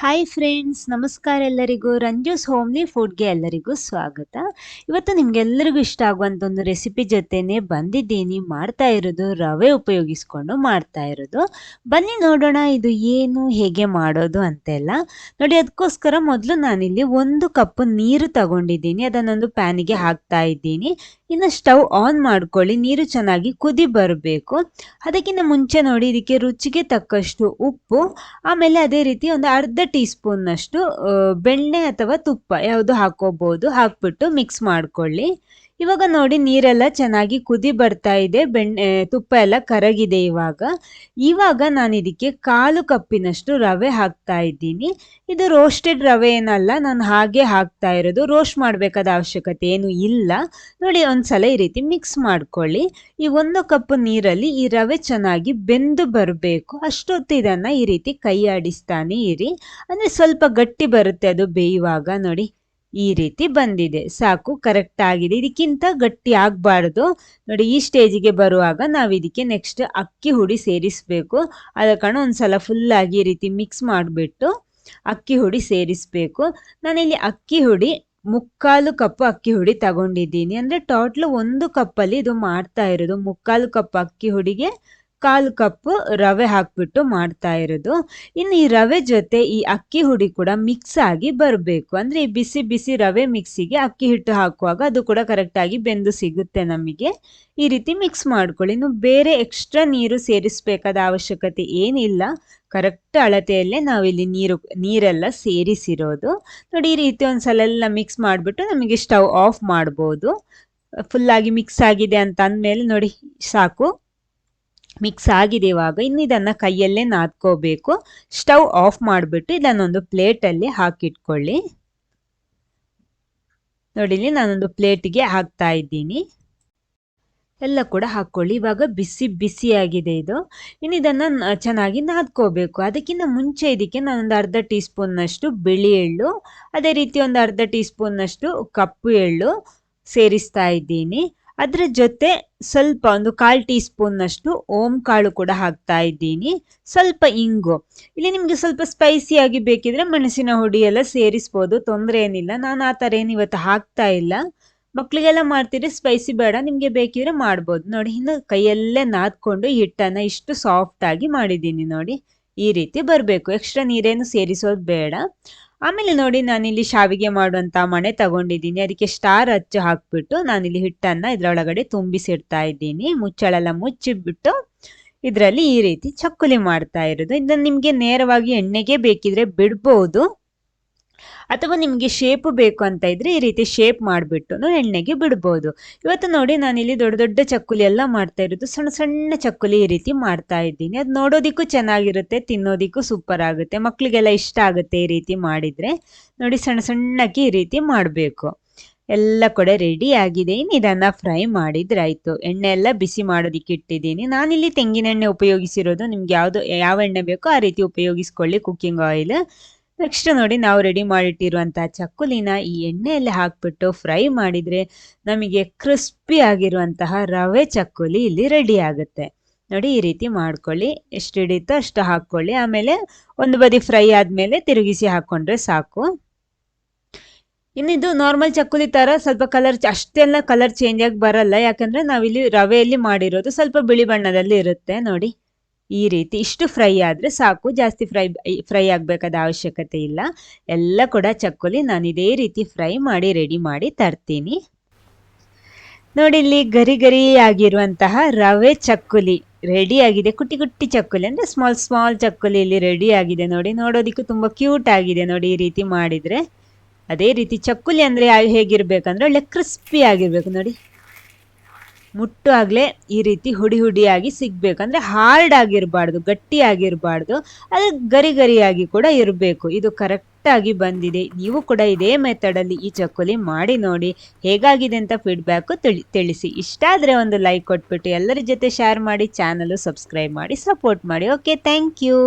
Hi friends, ನಮಸ್ಕಾರ ಎಲ್ಲರಿಗೂ. ರಂಜೂಸ್ homely ಫುಡ್ಗೆ ಎಲ್ಲರಿಗೂ ಸ್ವಾಗತ. ಇವತ್ತು ನಿಮ್ಗೆಲ್ಲರಿಗೂ ಇಷ್ಟ ಆಗುವಂಥ ಒಂದು ರೆಸಿಪಿ ಜೊತೆನೆ ಬಂದಿದ್ದೀನಿ. ಮಾಡ್ತಾ ಇರೋದು ರವೆ ಉಪಯೋಗಿಸ್ಕೊಂಡು ಮಾಡ್ತಾ ಇರೋದು. ಬನ್ನಿ ನೋಡೋಣ ಇದು ಏನು, ಹೇಗೆ ಮಾಡೋದು ಅಂತೆಲ್ಲ. ನೋಡಿ, ಅದಕ್ಕೋಸ್ಕರ ಮೊದಲು ನಾನಿಲ್ಲಿ 1 ಕಪ್ ನೀರು ತಗೊಂಡಿದ್ದೀನಿ. ಅದನ್ನೊಂದು ಪ್ಯಾನಿಗೆ ಹಾಕ್ತಾ ಇದ್ದೀನಿ. ಇನ್ನು ಸ್ಟವ್ ಆನ್ ಮಾಡ್ಕೊಳ್ಳಿ. ನೀರು ಚೆನ್ನಾಗಿ ಕುದಿ ಬರಬೇಕು. ಅದಕ್ಕಿಂತ ಮುಂಚೆ ನೋಡಿ, ಇದಕ್ಕೆ ರುಚಿಗೆ ತಕ್ಕಷ್ಟು ಉಪ್ಪು, ಆಮೇಲೆ ಅದೇ ರೀತಿ ಒಂದು ಅರ್ಧ ಟೀ ಸ್ಪೂನ್ನಷ್ಟು ಬೆಣ್ಣೆ ಅಥವಾ ತುಪ್ಪ ಯಾವುದು ಹಾಕೋಬಹುದು, ಹಾಕ್ಬಿಟ್ಟು ಮಿಕ್ಸ್ ಮಾಡ್ಕೊಳ್ಳಿ. ಇವಾಗ ನೋಡಿ, ನೀರೆಲ್ಲ ಚೆನ್ನಾಗಿ ಕುದಿ ಬರ್ತಾ ಇದೆ, ತುಪ್ಪ ಎಲ್ಲ ಕರಗಿದೆ. ಇವಾಗ ನಾನು ಇದಕ್ಕೆ 1/4 ಕಪ್ಪಿನಷ್ಟು ರವೆ ಹಾಕ್ತಾ ಇದ್ದೀನಿ. ಇದು ರೋಸ್ಟೆಡ್ ರವೆ ಏನಲ್ಲ, ನಾನು ಹಾಗೆ ಹಾಕ್ತಾ ಇರೋದು. ರೋಸ್ಟ್ ಮಾಡಬೇಕಾದ ಅವಶ್ಯಕತೆ ಏನು ಇಲ್ಲ. ನೋಡಿ, ಒಂದ್ಸಲ ಈ ರೀತಿ ಮಿಕ್ಸ್ ಮಾಡ್ಕೊಳ್ಳಿ. ಈ 1 ಕಪ್ ನೀರಲ್ಲಿ ಈ ರವೆ ಚೆನ್ನಾಗಿ ಬೆಂದು ಬರಬೇಕು. ಅಷ್ಟೊತ್ತು ಇದನ್ನ ಈ ರೀತಿ ಕೈ ಆಡಿಸ್ತಾನೆ ಇರಿ. ಅಂದ್ರೆ ಸ್ವಲ್ಪ ಗಟ್ಟಿ ಬರುತ್ತೆ ಅದು ಬೇಯುವಾಗ. ನೋಡಿ, ಈ ರೀತಿ ಬಂದಿದೆ, ಸಾಕು, ಕರೆಕ್ಟ್ ಆಗಿದೆ. ಇದಕ್ಕಿಂತ ಗಟ್ಟಿ ಆಗ್ಬಾರ್ದು. ನೋಡಿ, ಈ ಸ್ಟೇಜಿಗೆ ಬರುವಾಗ ನಾವು ಇದಕ್ಕೆ ನೆಕ್ಸ್ಟ್ ಅಕ್ಕಿ ಹುಡಿ ಸೇರಿಸ್ಬೇಕು. ಆದ ಕಾರಣ ಒಂದ್ಸಲ ಫುಲ್ ಆಗಿ ಈ ರೀತಿ ಮಿಕ್ಸ್ ಮಾಡಿಬಿಟ್ಟು ಅಕ್ಕಿ ಹುಡಿ ಸೇರಿಸ್ಬೇಕು. ನಾನಿಲ್ಲಿ ಅಕ್ಕಿ ಹುಡಿ 3/4 ಕಪ್ ಅಕ್ಕಿ ಹುಡಿ ತಗೊಂಡಿದ್ದೀನಿ. ಅಂದ್ರೆ ಟೋಟಲ್ 1 ಕಪ್ಪಲ್ಲಿ ಇದು ಮಾಡ್ತಾ ಇರೋದು. 3/4 ಕಪ್ ಅಕ್ಕಿ ಹುಡಿಗೆ 1/4 ಕಪ್ ರವೆ ಹಾಕ್ಬಿಟ್ಟು ಮಾಡ್ತಾ ಇರೋದು. ಇನ್ನು ಈ ರವೆ ಜೊತೆ ಈ ಅಕ್ಕಿ ಹುಡಿ ಕೂಡ ಮಿಕ್ಸ್ ಆಗಿ ಬರಬೇಕು. ಅಂದ್ರೆ ಈ ಬಿಸಿ ಬಿಸಿ ರವೆ ಮಿಕ್ಸಿಗೆ ಅಕ್ಕಿ ಹಿಟ್ಟು ಹಾಕುವಾಗ ಅದು ಕೂಡ ಕರೆಕ್ಟ್ ಆಗಿ ಬೆಂದು ಸಿಗುತ್ತೆ ನಮಗೆ. ಈ ರೀತಿ ಮಿಕ್ಸ್ ಮಾಡ್ಕೊಳ್ಳಿ. ಇನ್ನು ಬೇರೆ ಎಕ್ಸ್ಟ್ರಾ ನೀರು ಸೇರಿಸಬೇಕಾದ ಅವಶ್ಯಕತೆ ಏನಿಲ್ಲ. ಕರೆಕ್ಟ್ ಅಳತೆಯಲ್ಲೇ ನಾವಿಲ್ಲಿ ನೀರೆಲ್ಲ ಸೇರಿಸಿರೋದು. ನೋಡಿ, ಈ ರೀತಿ ಒಂದ್ಸಲ ಎಲ್ಲ ಮಿಕ್ಸ್ ಮಾಡಿಬಿಟ್ಟು ನಮಗೆ ಸ್ಟವ್ ಆಫ್ ಮಾಡ್ಬೋದು. ಫುಲ್ ಆಗಿ ಮಿಕ್ಸ್ ಆಗಿದೆ ಅಂತ ಅಂದಮೇಲೆ ನೋಡಿ, ಸಾಕು, ಮಿಕ್ಸ್ ಆಗಿದೆ. ಇವಾಗ ಇನ್ನು ಇದನ್ನ ಕೈಯಲ್ಲೇ ನಾದ್ಕೋಬೇಕು. ಸ್ಟವ್ ಆಫ್ ಮಾಡಿಬಿಟ್ಟು ಇದನ್ನೊಂದು ಪ್ಲೇಟಲ್ಲಿ ಹಾಕಿಟ್ಕೊಳ್ಳಿ. ನೋಡಿ, ಇಲ್ಲಿ ನಾನೊಂದು ಪ್ಲೇಟಿಗೆ ಹಾಕ್ತಾ ಇದ್ದೀನಿ. ಎಲ್ಲ ಕೂಡ ಹಾಕ್ಕೊಳ್ಳಿ. ಇವಾಗ ಬಿಸಿ ಬಿಸಿಯಾಗಿದೆ ಇದು. ಇನ್ನು ಇದನ್ನ ಚೆನ್ನಾಗಿ ನಾದ್ಕೋಬೇಕು. ಅದಕ್ಕಿಂತ ಮುಂಚೆ ಇದಕ್ಕೆ ನಾನೊಂದು ಅರ್ಧ ಟೀ ಸ್ಪೂನ್ನಷ್ಟು ಬಿಳಿ ಎಳ್ಳು, ಅದೇ ರೀತಿ ಒಂದು ಅರ್ಧ ಟೀ ಸ್ಪೂನ್ನಷ್ಟು ಕಪ್ಪು ಎಳ್ಳು ಸೇರಿಸ್ತಾ ಇದ್ದೀನಿ. ಅದರ ಜೊತೆ ಸ್ವಲ್ಪ ಒಂದು 1/4 ಟೀ ಸ್ಪೂನ್ನಷ್ಟು ಓಂ ಕಾಳು ಕೂಡ ಹಾಕ್ತಾ ಇದ್ದೀನಿ. ಸ್ವಲ್ಪ ಇಂಗು. ಇಲ್ಲಿ ನಿಮಗೆ ಸ್ವಲ್ಪ ಸ್ಪೈಸಿಯಾಗಿ ಬೇಕಿದ್ರೆ ಮೆಣಸಿನ ಹುಡಿ ಎಲ್ಲ ಸೇರಿಸ್ಬೋದು, ತೊಂದರೆ ಏನಿಲ್ಲ. ನಾನು ಆ ಥರ ಏನು ಇವತ್ತು ಹಾಕ್ತಾ ಇಲ್ಲ. ಮಕ್ಕಳಿಗೆಲ್ಲ ಮಾಡ್ತೀರಿ, ಸ್ಪೈಸಿ ಬೇಡ, ನಿಮಗೆ ಬೇಕಿದ್ರೆ ಮಾಡ್ಬೋದು. ನೋಡಿ, ಇನ್ನು ಕೈಯಲ್ಲೇ ನಾದ್ಕೊಂಡು ಹಿಟ್ಟನ್ನು ಇಷ್ಟು ಸಾಫ್ಟ್ ಆಗಿ ಮಾಡಿದ್ದೀನಿ. ನೋಡಿ, ಈ ರೀತಿ ಬರಬೇಕು. ಎಕ್ಸ್ಟ್ರಾ ನೀರೇನು ಸೇರಿಸೋದು ಬೇಡ. ಆಮೇಲೆ ನೋಡಿ, ನಾನಿಲ್ಲಿ ಶಾವಿಗೆ ಮಾಡುವಂಥ ಮಣೆ ತಗೊಂಡಿದ್ದೀನಿ. ಅದಕ್ಕೆ ಸ್ಟಾರ್ ಹಚ್ಚು ಹಾಕ್ಬಿಟ್ಟು ನಾನಿಲ್ಲಿ ಹಿಟ್ಟನ್ನು ಇದರೊಳಗಡೆ ತುಂಬಿಸಿಡ್ತಾ ಇದ್ದೀನಿ. ಮುಚ್ಚಳೆಲ್ಲ ಮುಚ್ಚಿಬಿಟ್ಟು ಇದರಲ್ಲಿ ಈ ರೀತಿ ಚಕ್ಕುಲಿ ಮಾಡ್ತಾ ಇರೋದು. ಇದನ್ನು ನಿಮಗೆ ನೇರವಾಗಿ ಎಣ್ಣೆಗೆ ಬೇಕಿದ್ರೆ ಬಿಡ್ಬೋದು, ಅಥವಾ ನಿಮಗೆ ಶೇಪ್ ಬೇಕು ಅಂತ ಇದ್ರೆ ಈ ರೀತಿ ಶೇಪ್ ಮಾಡಿಬಿಟ್ಟು ಎಣ್ಣೆಗೆ ಬಿಡ್ಬೋದು. ಇವತ್ತು ನೋಡಿ, ನಾನಿಲ್ಲಿ ದೊಡ್ಡ ದೊಡ್ಡ ಚಕ್ಕುಲಿ ಎಲ್ಲ ಮಾಡ್ತಾ ಇರೋದು. ಸಣ್ಣ ಸಣ್ಣ ಚಕ್ಕುಲಿ ಈ ರೀತಿ ಮಾಡ್ತಾ ಇದ್ದೀನಿ. ಅದು ನೋಡೋದಿಕ್ಕೂ ಚೆನ್ನಾಗಿರುತ್ತೆ, ತಿನ್ನೋದಿಕ್ಕೂ ಸೂಪರ್ ಆಗುತ್ತೆ, ಮಕ್ಕಳಿಗೆಲ್ಲ ಇಷ್ಟ ಆಗುತ್ತೆ ಈ ರೀತಿ ಮಾಡಿದ್ರೆ. ನೋಡಿ, ಸಣ್ಣ ಸಣ್ಣಕ್ಕೆ ಈ ರೀತಿ ಮಾಡಬೇಕು. ಎಲ್ಲ ಕೂಡ ರೆಡಿ ಆಗಿದೆ. ಇನ್ನು ಇದನ್ನ ಫ್ರೈ ಮಾಡಿದ್ರೆ ಆಯ್ತು. ಎಣ್ಣೆ ಎಲ್ಲ ಬಿಸಿ ಮಾಡೋದಿಕ್ಕೆ ಇಟ್ಟಿದ್ದೀನಿ. ನಾನಿಲ್ಲಿ ತೆಂಗಿನ ಎಣ್ಣೆ ಉಪಯೋಗಿಸಿರೋದು. ನಿಮ್ಗೆ ಯಾವ ಎಣ್ಣೆ ಬೇಕೋ ಆ ರೀತಿ ಉಪಯೋಗಿಸ್ಕೊಳ್ಳಿ, ಕುಕ್ಕಿಂಗ್ ಆಯಿಲ್. ನೆಕ್ಸ್ಟ್ ನೋಡಿ, ನಾವು ರೆಡಿ ಮಾಡಿಟ್ಟಿರುವಂತಹ ಚಕ್ಕುಲಿನ ಈ ಎಣ್ಣೆಯಲ್ಲಿ ಹಾಕ್ಬಿಟ್ಟು ಫ್ರೈ ಮಾಡಿದ್ರೆ ನಮಗೆ ಕ್ರಿಸ್ಪಿ ಆಗಿರುವಂತಹ ರವೆ ಚಕ್ಕುಲಿ ಇಲ್ಲಿ ರೆಡಿ ಆಗುತ್ತೆ. ನೋಡಿ, ಈ ರೀತಿ ಮಾಡ್ಕೊಳ್ಳಿ. ಎಷ್ಟು ಹಿಡಿಯುತ್ತೋ ಅಷ್ಟು ಹಾಕ್ಕೊಳ್ಳಿ. ಆಮೇಲೆ ಒಂದು ಬದಿ ಫ್ರೈ ಆದ್ಮೇಲೆ ತಿರುಗಿಸಿ ಹಾಕೊಂಡ್ರೆ ಸಾಕು. ಇನ್ನಿದು ನಾರ್ಮಲ್ ಚಕ್ಕುಲಿ ತರ ಸ್ವಲ್ಪ ಅಷ್ಟೆಲ್ಲ ಕಲರ್ ಚೇಂಜ್ ಆಗಿ ಬರಲ್ಲ, ಯಾಕಂದ್ರೆ ನಾವಿಲ್ಲಿ ರವೆಯಲ್ಲಿ ಮಾಡಿರೋದು ಸ್ವಲ್ಪ ಬಿಳಿ ಬಣ್ಣದಲ್ಲಿ ಇರುತ್ತೆ. ನೋಡಿ, ಈ ರೀತಿ ಇಷ್ಟು ಫ್ರೈ ಆದ್ರೆ ಸಾಕು, ಜಾಸ್ತಿ ಫ್ರೈ ಆಗಬೇಕಾದ ಅವಶ್ಯಕತೆ ಇಲ್ಲ. ಎಲ್ಲ ಕೂಡ ಚಕ್ಕುಲಿ ನಾನು ಇದೇ ರೀತಿ ಫ್ರೈ ಮಾಡಿ ರೆಡಿ ಮಾಡಿ ತರ್ತೀನಿ. ನೋಡಿ, ಇಲ್ಲಿ ಗರಿ ಗರಿ ಆಗಿರುವಂತಹ ರವೆ ಚಕ್ಕುಲಿ ರೆಡಿ ಆಗಿದೆ. ಕುಟ್ಟಿ ಕುಟ್ಟಿ ಚಕ್ಕುಲಿ ಅಂದ್ರೆ ಸ್ಮಾಲ್ ಚಕ್ಕುಲಿ ಇಲ್ಲಿ ರೆಡಿ ಆಗಿದೆ. ನೋಡಿ, ನೋಡೋದಿಕ್ಕೂ ತುಂಬಾ ಕ್ಯೂಟ್ ಆಗಿದೆ. ನೋಡಿ, ಈ ರೀತಿ ಮಾಡಿದ್ರೆ ಅದೇ ರೀತಿ ಚಕ್ಕುಲಿ ಅಂದ್ರೆ ಹೇಗಿರ್ಬೇಕಂದ್ರೆ ಒಳ್ಳೆ ಕ್ರಿಸ್ಪಿ ಆಗಿರ್ಬೇಕು. ನೋಡಿ, ಮುಟ್ಟುವಾಗಲೇ ಈ ರೀತಿ ಹುಡಿಯಾಗಿ ಸಿಗ್ಬೇಕು. ಅಂದ್ರೆ ಹಾರ್ಡ್ ಆಗಿರಬಾರ್ದು, ಗಟ್ಟಿ ಆಗಿರಬಾರ್ದು, ಅದು ಗರಿ ಗರಿಯಾಗಿ ಕೂಡ ಇರಬೇಕು. ಇದು ಕರೆಕ್ಟ್ ಆಗಿ ಬಂದಿದೆ. ನೀವು ಕೂಡ ಇದೇ ಮೆಥಡಲ್ಲಿ ಈ ಚಕ್ಕುಲಿ ಮಾಡಿ ನೋಡಿ, ಹೇಗಾಗಿದೆ ಅಂತ ಫೀಡ್ಬ್ಯಾಕು ತಿಳಿಸಿ. ಇಷ್ಟ ಆದರೆ ಒಂದು ಲೈಕ್ ಕೊಟ್ಬಿಟ್ಟು ಎಲ್ಲರ ಜೊತೆ ಶೇರ್ ಮಾಡಿ, ಚಾನಲ್ ಸಬ್ಸ್ಕ್ರೈಬ್ ಮಾಡಿ ಸಪೋರ್ಟ್ ಮಾಡಿ. Okay, thank you.